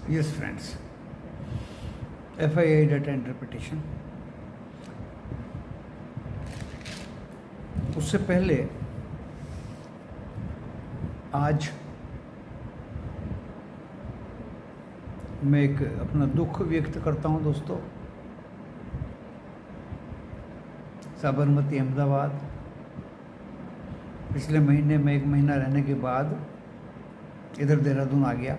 Yes, friends. FII data interpretation. उससे पहले आज मैं एक अपना दुख व्यक्त करता हूं दोस्तों। साबरमती अहमदाबाद पिछले महीने में 1 महीना रहने के बाद इधर देहरादून आ गया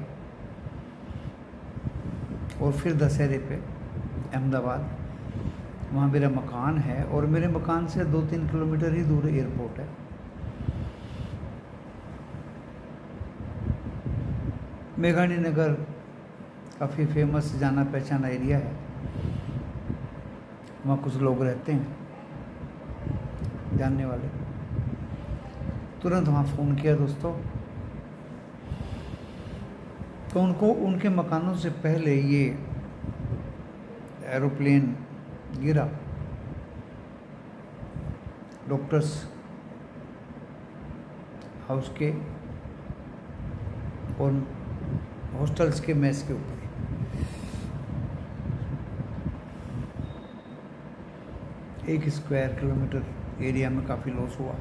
और फिर दशहरे पे अहमदाबाद। वहाँ मेरा मकान है और मेरे मकान से 2-3 किलोमीटर ही दूर एयरपोर्ट है। मेघानी नगर काफ़ी फेमस जाना पहचाना एरिया है, वहाँ कुछ लोग रहते हैं जानने वाले। तुरंत वहाँ फ़ोन किया दोस्तों, तो उनको उनके मकानों से पहले ये एरोप्लेन गिरा डॉक्टर्स हाउस के और हॉस्टल्स के मेस के ऊपर। एक स्क्वायर किलोमीटर एरिया में काफ़ी लॉस हुआ,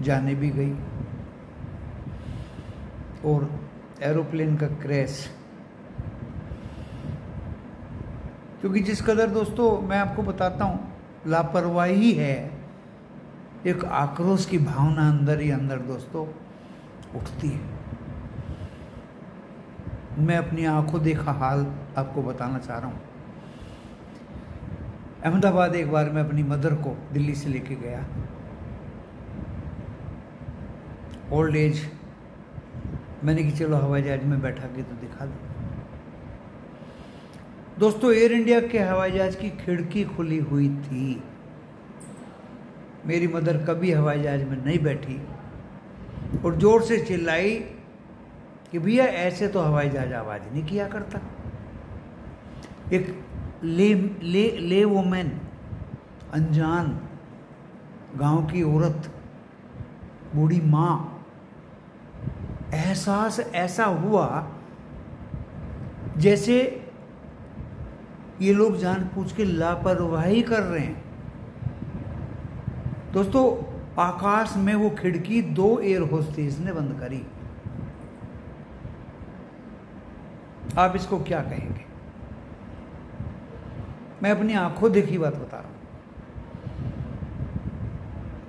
जाने भी गई और एरोप्लेन का क्रैश। क्योंकि जिस कदर दोस्तों मैं आपको बताता हूँ लापरवाही है, एक आक्रोश की भावना अंदर ही अंदर दोस्तों उठती है। मैं अपनी आंखों देखा हाल आपको बताना चाह रहा हूँ। अहमदाबाद एक बार मैं अपनी मदर को दिल्ली से लेके गया, ओल्ड एज। मैंने कि चलो हवाई जहाज में बैठा के तो दिखा दो। दोस्तों एयर इंडिया के हवाई जहाज की खिड़की खुली हुई थी। मेरी मदर कभी हवाई जहाज में नहीं बैठी और जोर से चिल्लाई कि भैया ऐसे तो हवाई जहाज आवाज नहीं किया करता। एक ले वोमेन, अनजान गांव की औरत, बूढ़ी माँ, एहसास ऐसा हुआ जैसे ये लोग जानबूझ के लापरवाही कर रहे हैं। दोस्तों आकाश में वो खिड़की 2 एयर होस्टेस ने बंद करी। आप इसको क्या कहेंगे? मैं अपनी आंखों देखी बात बता रहा हूं।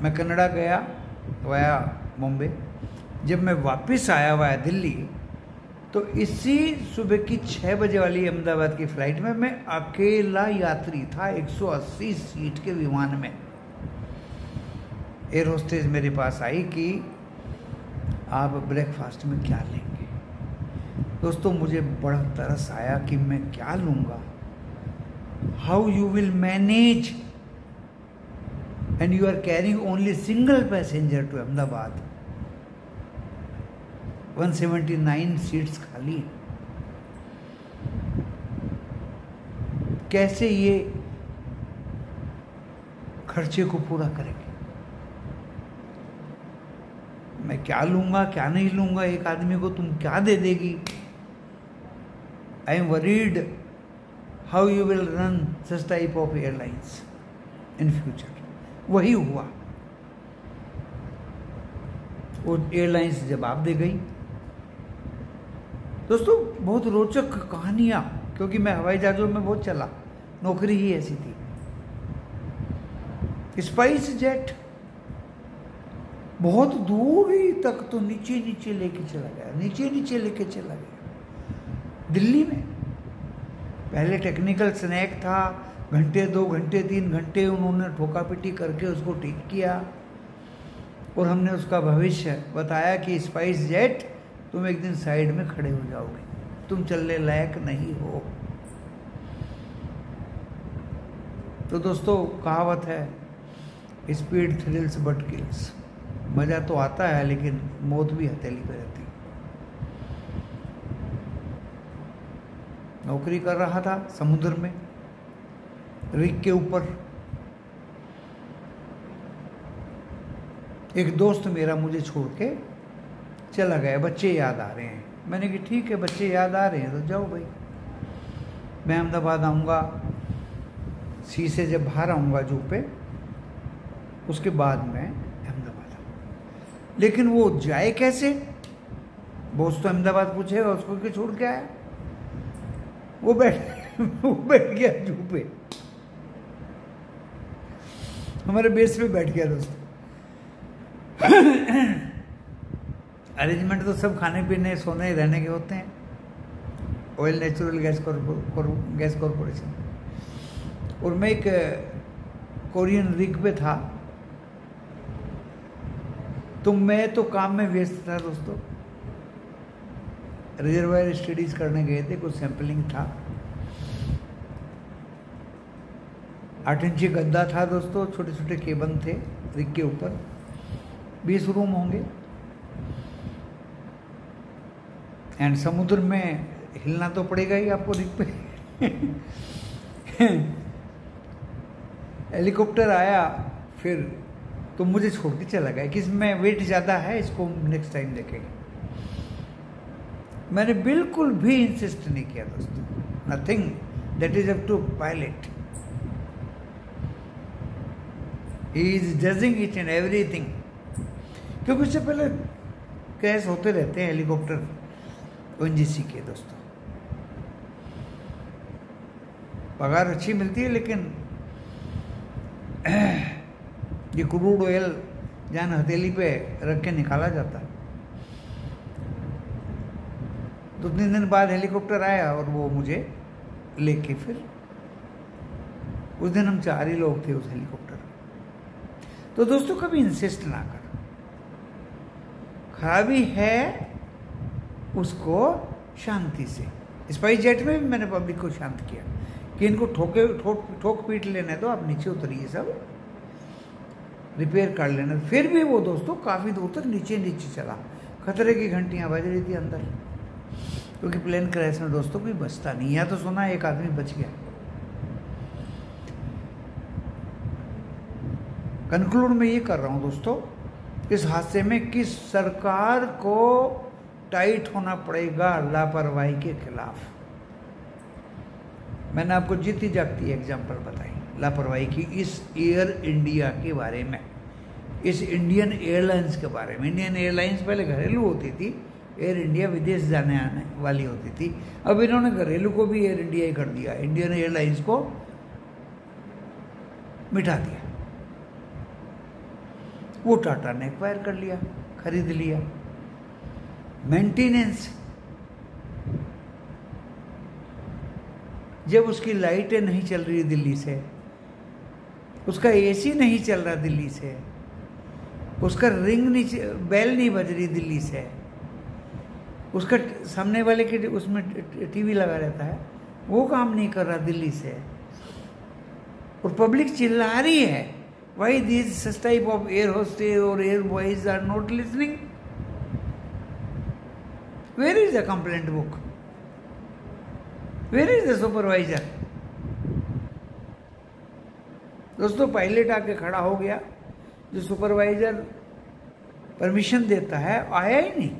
मैं कनाडा गया वाया मुंबई। जब मैं वापस आया वाया दिल्ली, तो इसी सुबह की 6 बजे वाली अहमदाबाद की फ्लाइट में मैं अकेला यात्री था 180 सीट के विमान में। एयर होस्टेस मेरे पास आई कि आप ब्रेकफास्ट में क्या लेंगे। दोस्तों मुझे बड़ा तरस आया कि मैं क्या लूँगा। How you will manage and you are carrying only single passenger to Ahmedabad. 179 seats खाली। कैसे ये खर्चे को पूरा करेंगे? मैं क्या लूंगा क्या नहीं लूंगा, एक आदमी को तुम क्या दे देगी। I am worried how you will run such type of airlines in future. वही हुआ, वो एयरलाइंस जवाब दे गई। दोस्तों बहुत रोचक कहानियां, क्योंकि मैं हवाई जहाजों में बहुत चला, नौकरी ही ऐसी थी। स्पाइस जेट बहुत दूरी तक तो नीचे नीचे लेके चला गया, नीचे नीचे लेके चला गया दिल्ली में। पहले टेक्निकल स्नैक था, घंटे 2 घंटे 3 घंटे उन्होंने ठोका पिटी करके उसको ठीक किया और हमने उसका भविष्य बताया कि स्पाइस जेट तुम एक दिन साइड में खड़े हो जाओगे, तुम चलने लायक नहीं हो। तो दोस्तों कहावत है, स्पीड थ्रिल्स बट किल्स। मजा तो आता है लेकिन मौत भी हथेली पे रहती। नौकरी कर रहा था समुद्र में, रिग के ऊपर। एक दोस्त मेरा मुझे छोड़ के चला गया, बच्चे याद आ रहे हैं। मैंने कि ठीक है, बच्चे याद आ रहे हैं तो जाओ भाई, मैं अहमदाबाद आऊँगा, सी से जब बाहर आऊँगा जू पे, उसके बाद मैं अहमदाबाद आऊँगा। लेकिन वो जाए कैसे? बॉस तो अहमदाबाद पूछेगा, उसको क्यों छोड़ के आया? वो बैठ गया जू पे, हमारे बेस पे बैठ गया दोस्तों। अरेंजमेंट तो सब खाने पीने सोने रहने के होते हैं, ऑयल नेचुरल गैस कॉरपोरेशन। और मैं एक कोरियन रिग पे था, तो मैं तो काम में व्यस्त था दोस्तों। रिजर्वायर स्टडीज करने गए थे, कुछ सैंपलिंग था। 8 इंची गद्दा था दोस्तों, छोटे छोटे केबन थे रिग के ऊपर, 20 रूम होंगे। एंड समुद्र में हिलना तो पड़ेगा ही आपको रिग पे। हेलीकॉप्टर आया फिर, तो मुझे छोड़ के चला गया कि इसमें वेट ज़्यादा है, इसको नेक्स्ट टाइम देखेंगे। मैंने बिल्कुल भी इंसिस्ट नहीं किया दोस्तों, nothing, that is up to pilot, he is judging each and everything. क्योंकि उससे पहले क्रैश होते रहते हैं हेलीकॉप्टर ओएनजीसी के दोस्तों। पगार अच्छी मिलती है, लेकिन ये क्रूड ऑयल जान हथेली पे रख के निकाला जाता है। 2-3 दिन बाद हेलीकॉप्टर आया और वो मुझे लेके, फिर उस दिन हम 4 ही लोग थे उस हेलीकॉप्टर में। तो दोस्तों कभी इंसिस्ट ना करो, खराबी है उसको शांति से। स्पाइस जेट में भी मैंने पब्लिक को शांत किया कि इनको ठोक पीट लेने दो, आप नीचे उतरिए, सब रिपेयर कर लेना। फिर भी वो दोस्तों काफ़ी दूर तक नीचे चला, खतरे की घंटियां बज रही थी अंदर, क्योंकि प्लेन क्रैश में दोस्तों कोई बचता नहीं। यहाँ तो सुना एक आदमी बच गया। कंक्लूड मैं ये कर रहा हूँ दोस्तों इस हादसे में कि सरकार को टाइट होना पड़ेगा लापरवाही के खिलाफ। मैंने आपको जीती जागती एग्जाम्पल बताई लापरवाही की इस एयर इंडिया के बारे में, इस इंडियन एयरलाइंस के बारे में। इंडियन एयरलाइंस पहले घरेलू होती थी, एयर इंडिया विदेश जाने आने वाली होती थी। अब इन्होंने घरेलू को भी एयर इंडिया ही कर दिया, इंडियन एयरलाइंस को मिटा दिया। वो टाटा ने एक्वायर कर लिया, खरीद लिया। मेंटेनेंस, जब उसकी लाइटें नहीं चल रही दिल्ली से, उसका एसी नहीं चल रहा दिल्ली से, उसका रिंग नहीं, बेल नहीं बज रही दिल्ली से, उसका सामने वाले के उसमें टीवी लगा रहता है, वो काम नहीं कर रहा दिल्ली से, और पब्लिक चिल्ला रही है, why this such type of air hostess और air boys are not listening? Where is the complaint book? Where is the supervisor? दोस्तों पायलट आके खड़ा हो गया, जो सुपरवाइजर परमिशन देता है आया ही नहीं।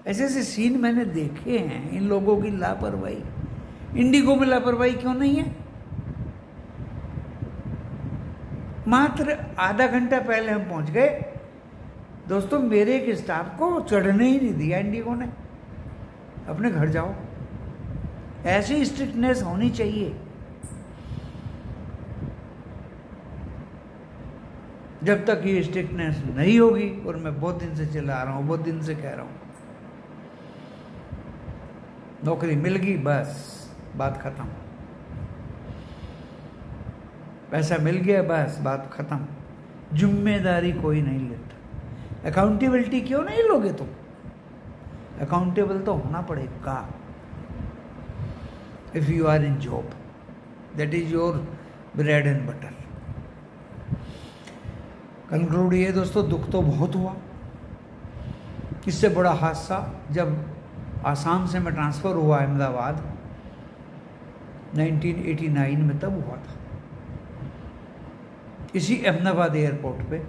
ऐसे ऐसे सीन मैंने देखे हैं, इन लोगों की लापरवाही। इंडिगो में लापरवाही क्यों नहीं है? मात्र आधा घंटा पहले हम पहुंच गए दोस्तों, मेरे एक स्टाफ को चढ़ने ही नहीं दिया इंडिगो ने। अपने घर जाओ, ऐसी स्ट्रिक्टनेस होनी चाहिए। जब तक ये स्ट्रिक्टनेस नहीं होगी, और मैं बहुत दिन से चिल्ला रहा हूं, बहुत दिन से कह रहा हूं, नौकरी मिल गई बस बात खत्म, पैसा मिल गया बस बात खत्म, जिम्मेदारी कोई नहीं लेता। अकाउंटेबिलिटी क्यों नहीं लोगे तुम? अकाउंटेबल तो होना पड़ेगा। If you are in job, that is your bread and butter. Conclude ये दोस्तों, दुख तो बहुत हुआ। इससे बड़ा हादसा जब आसाम से मैं ट्रांसफ़र हुआ अहमदाबाद 1989 में, तब हुआ था। इसी अहमदाबाद एयरपोर्ट पे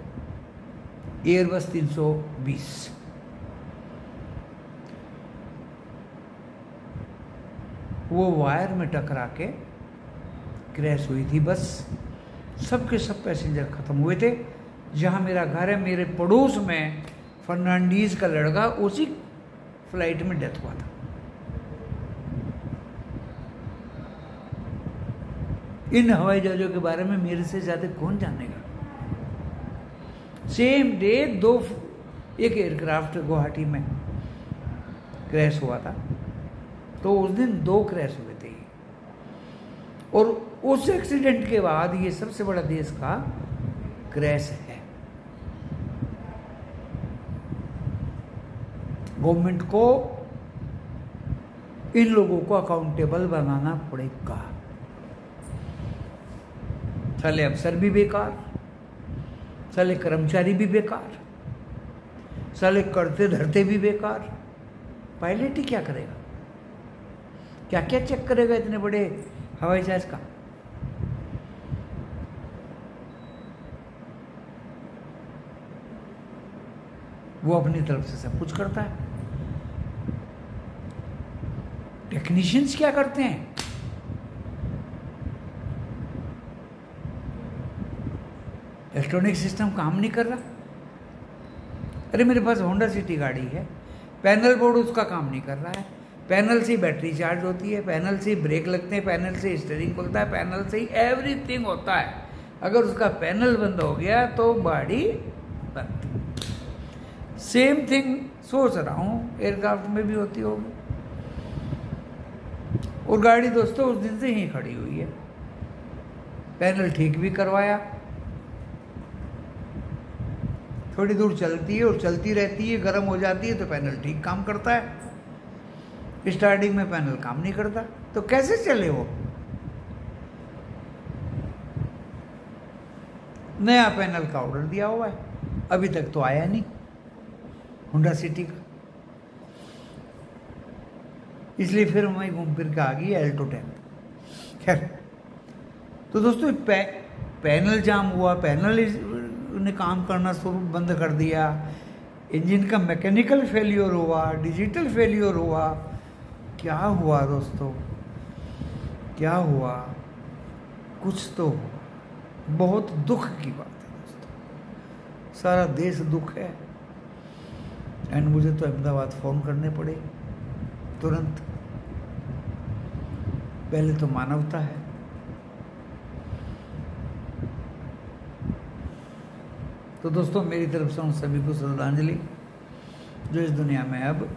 एयरबस 320 वो वायर में टकरा के क्रैश हुई थी। बस सब के सब पैसेंजर खत्म हुए थे। जहाँ मेरा घर है, मेरे पड़ोस में फर्नांडीज का लड़का उसी फ्लाइट में डेथ हुआ था। इन हवाई जहाजों के बारे में मेरे से ज्यादा कौन जानेगा। सेम डे एक एयरक्राफ्ट गुवाहाटी में क्रैश हुआ था, तो उस दिन 2 क्रैश हुए थे। और उस एक्सीडेंट के बाद ये सबसे बड़ा देश का क्रैश है। गवर्नमेंट को इन लोगों को अकाउंटेबल बनाना पड़ेगा। साले अफसर भी बेकार, साले कर्मचारी भी बेकार, साले करते धरते भी बेकार। पायलट ही क्या करेगा? क्या क्या चेक करेगा इतने बड़े हवाई जहाज का? वो अपनी तरफ से सब कुछ करता है। टेक्नीशियंस क्या करते हैं? इलेक्ट्रॉनिक सिस्टम काम नहीं कर रहा। अरे मेरे पास होंडा सिटी गाड़ी है, पैनल बोर्ड उसका काम नहीं कर रहा है। पैनल से बैटरी चार्ज होती है, पैनल से ब्रेक लगते हैं, पैनल से स्टीयरिंग खुलता है, पैनल से ही एवरीथिंग होता है। अगर उसका पैनल बंद हो गया तो गाड़ी बंद। सेम थिंग सोच रहा हूँ एयरक्राफ्ट में भी होती होगी। और गाड़ी दोस्तों उस दिन से ही खड़ी हुई है। पैनल ठीक भी करवाया, थोड़ी दूर चलती है और चलती रहती है, गर्म हो जाती है तो पैनल ठीक काम करता है। स्टार्टिंग में पैनल काम नहीं करता तो कैसे चले वो? नया पैनल का ऑर्डर दिया हुआ है, अभी तक तो आया नहीं होंडा सिटी का। इसलिए फिर वहीं घूम फिर के आ गई एल्टो 10। खैर, तो दोस्तों पैनल जाम हुआ, पैनल ने काम करना शुरू बंद कर दिया, इंजन का मैकेनिकल फेलियर हुआ, डिजिटल फेलियर हुआ। क्या हुआ दोस्तों? क्या हुआ? कुछ तो हुआ। बहुत दुख की बात है दोस्तों, सारा देश दुख है। एंड मुझे तो अहमदाबाद फ़ोन करने पड़े तुरंत। पहले तो मानवता है। तो दोस्तों मेरी तरफ से उन सभी को श्रद्धांजलि जो इस दुनिया में अब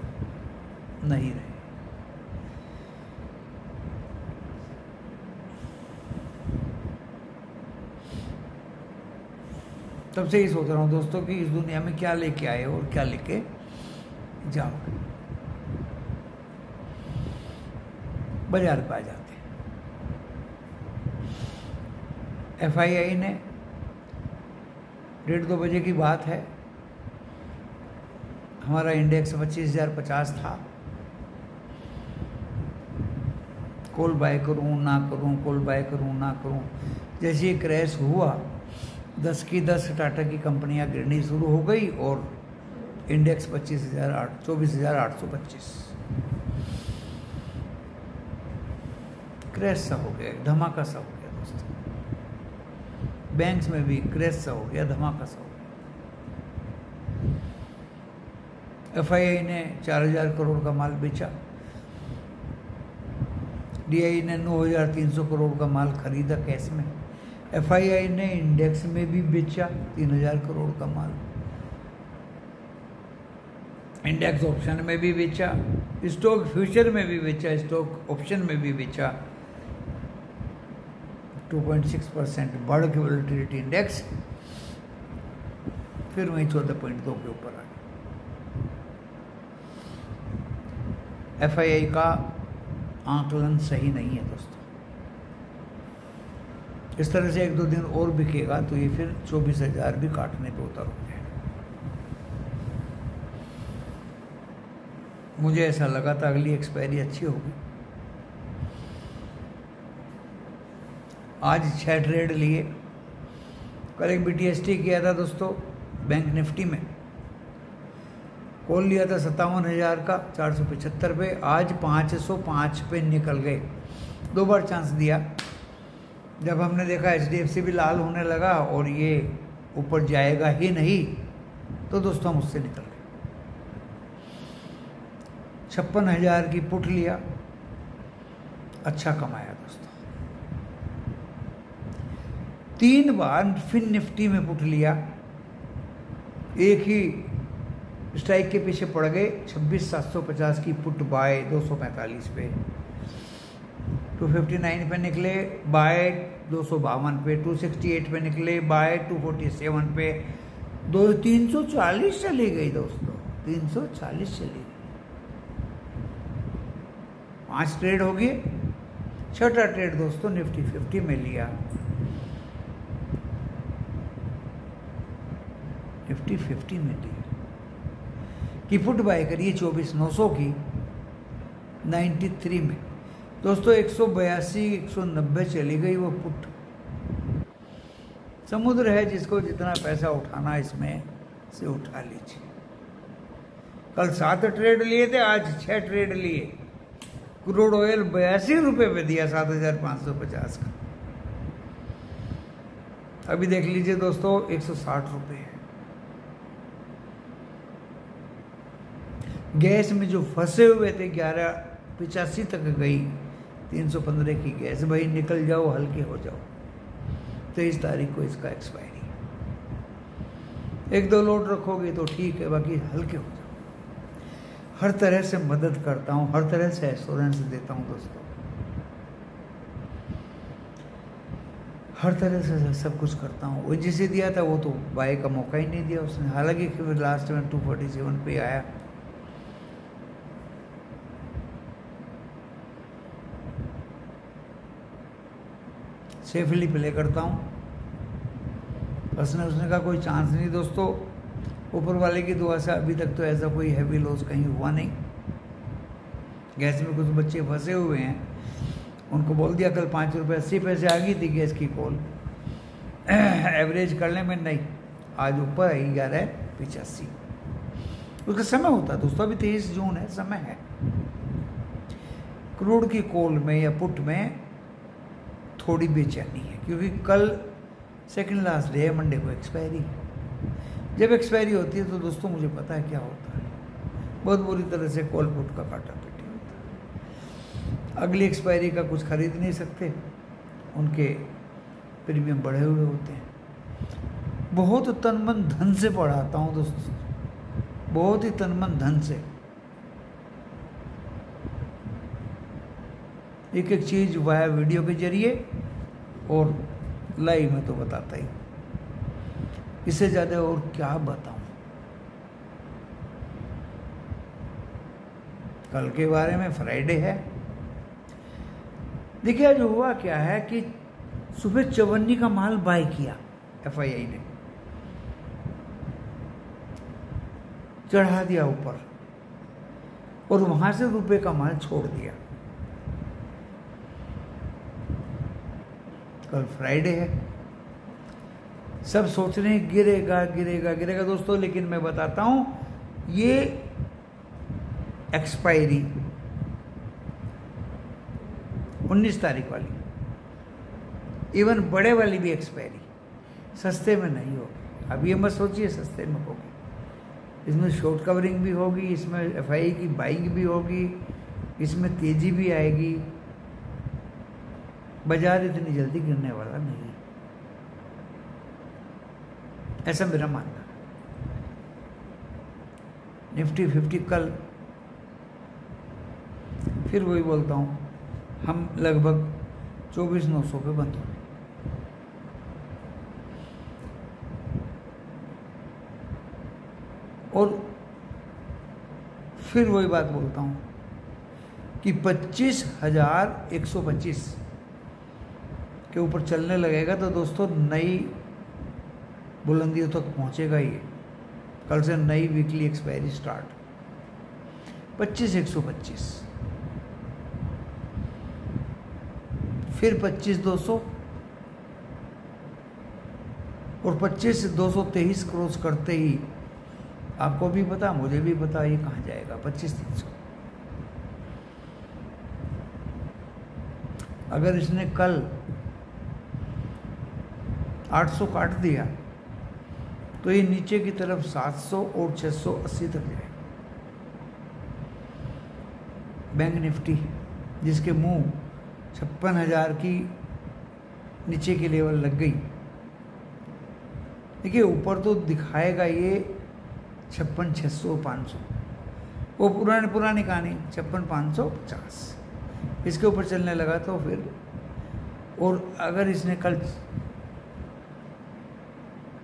नहीं रहे। तब से ही सोच रहा हूँ दोस्तों कि इस दुनिया में क्या लेके आए और क्या लेके जाओगे। बाजार पे आ जाते हैं। FII ने 1:30-2 बजे की बात है, हमारा इंडेक्स 25,050 था। कॉल बाय करूं ना करूं, कॉल बाय करूं ना करूं, जैसे ये क्रैश हुआ 10 की 10 टाटा की कंपनियां गिरनी शुरू हो गई और इंडेक्स 24,825 क्रैश सा हो गया, धमाका सा हो गया दोस्तों। बैंक्स में भी क्रैश सा हो गया, धमाका सा हो गया। FII ने 4,000 करोड़ का माल बेचा, DI ने 9,300 करोड़ का माल खरीदा कैश में, FII ने इंडेक्स में भी बेचा 3,000 करोड़ का माल, इंडेक्स ऑप्शन में भी बेचा, स्टॉक फ्यूचर में भी बेचा, स्टॉक ऑप्शन में भी बेचा। 2.6% बढ़ के वोलेटिलिटी इंडेक्स फिर वहीं 14.2 के ऊपर आ गया। FII का आंकलन सही नहीं है दोस्तों। इस तरह से 1-2 दिन और बिकेगा तो ये फिर 24,000 भी काटने पे उतर हो जाए। मुझे ऐसा लगा था अगली एक्सपायरी अच्छी होगी। आज 6 ट्रेड लिए। कल एक BTST किया था दोस्तों बैंक निफ्टी में, कॉल लिया था 57,000 का 475 पे, आज 505 पे निकल गए। 2 बार चांस दिया। जब हमने देखा HDFC भी लाल होने लगा और ये ऊपर जाएगा ही नहीं, तो दोस्तों हम उससे निकल गए। 56,000 की पुट लिया, अच्छा कमाया दोस्तों। 3 बार फिर निफ्टी में पुट लिया, एक ही स्ट्राइक के पीछे पड़ गए। 26,750 की पुट बाय 245 पे, 259 पे निकले बाय 252 पे, 268 पे निकले बाय 247 पे, 340 चली गई दोस्तों, 340 चली गई। 5 ट्रेड हो गए। छठा ट्रेड दोस्तों निफ्टी 50 में लिया, निफ्टी 50 में लिया की पुट बाय करिए 24,900 की 93 में दोस्तों। 182 190 चली गई वो पुट। समुद्र है, जिसको जितना पैसा उठाना इसमें से उठा लीजिए। कल 7 ट्रेड लिए थे, आज 6 ट्रेड लिए। क्रूड ऑयल 82 रुपये पे दिया 7,550 का। अभी देख लीजिए दोस्तों 160 रुपये। गैस में जो फंसे हुए थे 1185 तक गई, 315 की गैस। भाई निकल जाओ, हल्के हो जाओ। 23 तारीख को इसका एक्सपायरी। 1-2 लोड रखोगे तो ठीक है, बाकी हल्के हो जाओ। हर तरह से मदद करता हूँ, हर तरह से एश्योरेंस देता हूँ दोस्तों, हर तरह से सब कुछ करता हूँ। वो जिसे दिया था वो तो बाय का मौका ही नहीं दिया उसने। हालांकि फिर लास्ट में 247 पे आया। सेफली प्ले करता हूँ। उसने का कोई चांस नहीं दोस्तों। ऊपर वाले की दुआ से अभी तक तो ऐसा कोई हैवी लॉस कहीं हुआ नहीं। गैस में कुछ बच्चे फंसे हुए हैं, उनको बोल दिया कल 5 रुपये 80 पैसे आ गई थी गैस की कॉल, एवरेज करने में नहीं, आज ऊपर आई 1185। उसका समय होता है दोस्तों, अभी 23 जून है, समय है। क्रूड की कॉल में या पुट में थोड़ी बेचैनी है, क्योंकि कल सेकंड लास्ट डे है, मंडे को एक्सपायरी। जब एक्सपायरी होती है तो दोस्तों मुझे पता है क्या होता है, बहुत बुरी तरह से कॉल पुट का काटा पीटी होता है। अगली एक्सपायरी का कुछ खरीद नहीं सकते, उनके प्रीमियम बढ़े हुए होते हैं। बहुत तन मन धन से पढ़ाता हूँ दोस्तों, बहुत ही तन मन धन से। एक एक चीज वाया वीडियो के जरिए और लाइव में तो बताता ही, इससे ज़्यादा और क्या बताऊं। कल के बारे में फ्राइडे है। देखिए जो हुआ क्या है कि सुबह 54 का माल बाय किया FII ने, चढ़ा दिया ऊपर और वहां से रुपए का माल छोड़ दिया। कल फ्राइडे है, सब सोच रहे हैं गिरेगा गिरेगा गिरेगा दोस्तों, लेकिन मैं बताता हूं ये एक्सपायरी 19 तारीख वाली, इवन बड़े वाली भी एक्सपायरी सस्ते में नहीं होगी। अब ये मत सोचिए सस्ते में होगी, इसमें शॉर्ट कवरिंग भी होगी, इसमें FII की बाइंग भी होगी, इसमें तेजी भी आएगी। बाजार इतनी जल्दी गिरने वाला नहीं, ऐसा मेरा मानना है। निफ्टी 50 कल फिर वही बोलता हूँ, हम लगभग 24,900 पे बंद हो। और फिर वही बात बोलता हूँ कि 25,125 के ऊपर चलने लगेगा तो दोस्तों नई बुलंदियों तक पहुंचेगा ये। कल से नई वीकली एक्सपायरी स्टार्ट, 25,125, फिर 25,200 और 25,223 क्रॉस करते ही आपको भी पता, मुझे भी पता, ये कहाँ जाएगा 25,300। अगर इसने कल 800 काट दिया तो ये नीचे की तरफ 700 और 680 तक जाएगा। बैंक निफ्टी जिसके मुंह 56,000 की नीचे की लेवल लग गई, देखिए ऊपर तो दिखाएगा ये 56,600 500, वो पुरानी कहानी 56,550, इसके ऊपर चलने लगा तो फिर, और अगर इसने कल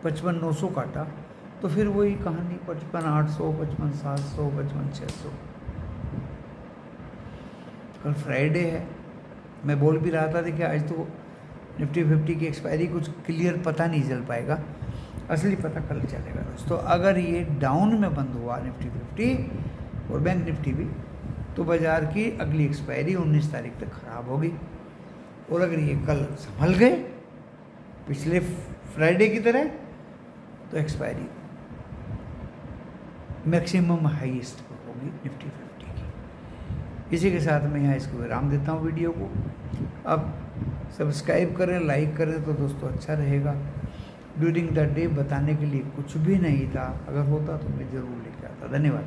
55,900 काटा तो फिर वही कहानी 55,800, 55,700, 55,600। कल फ्राइडे है, मैं बोल भी रहा था कि आज तो निफ्टी 50 की एक्सपायरी कुछ क्लियर पता नहीं चल पाएगा, असली पता कल चलेगा दोस्तों। अगर ये डाउन में बंद हुआ निफ्टी 50 और बैंक निफ्टी भी, तो बाज़ार की अगली एक्सपायरी 19 तारीख तक खराब होगी। और अगर ये कल संभल गए पिछले फ्राइडे की तरह, तो एक्सपायरी मैक्सिमम हाईएस्ट पर होगी निफ्टी 50 की। इसी के साथ मैं यहाँ इसको विराम देता हूँ वीडियो को। अब सब्सक्राइब करें, लाइक करें तो दोस्तों अच्छा रहेगा। ड्यूरिंग द डे बताने के लिए कुछ भी नहीं था, अगर होता तो मैं ज़रूर लेके आता। धन्यवाद।